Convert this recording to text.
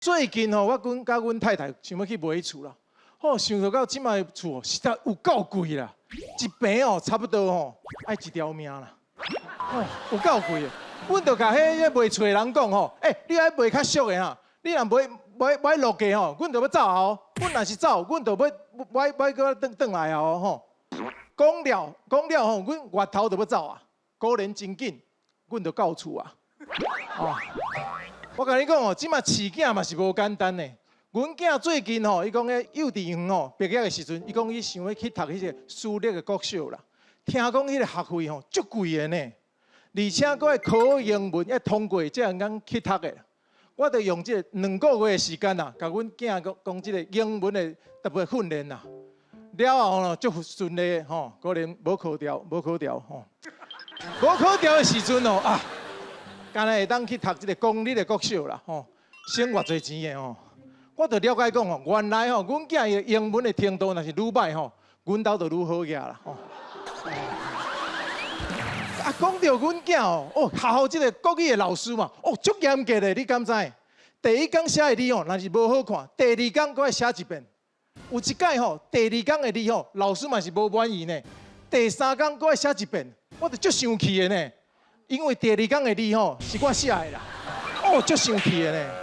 最近吼，我甲阮太太想要去买厝啦，想到即摆厝实在有够贵啦，一平差不多爱一条命啦，有够贵的。阮就甲迄卖厝的人讲你爱卖较俗的哈，你若买落价阮就要走后，阮若是走，阮就要搁转来后讲了阮月头就要走啊，果然真紧，阮就到厝啊。我甲你讲即马饲囝嘛是无简单的。阮囝最近伊讲咧幼稚园毕业的时阵，伊讲伊想要去读迄个私立的国小啦。听讲迄个学费足贵的呢，而且佫要考英文要通过才能够去读的。我着用即个2个月的时间甲阮囝讲即个英文的特别训练啦。了后足顺利果然无考调无考调的时阵干那会当去读即个公立的国小啦省偌侪钱的我着了解讲原来阮囝伊英文的程度若是愈歹阮兜就愈好个啦讲到阮囝学校即个国语的老师嘛足严格的，你敢知？第一天写的字若是无好看，第二天佫要写一遍。有一届第二天的字老师嘛是无满意呢，第三天佫要写一遍，我着足生气的呢。因为第二天的字是我写的啦，足生气的呢。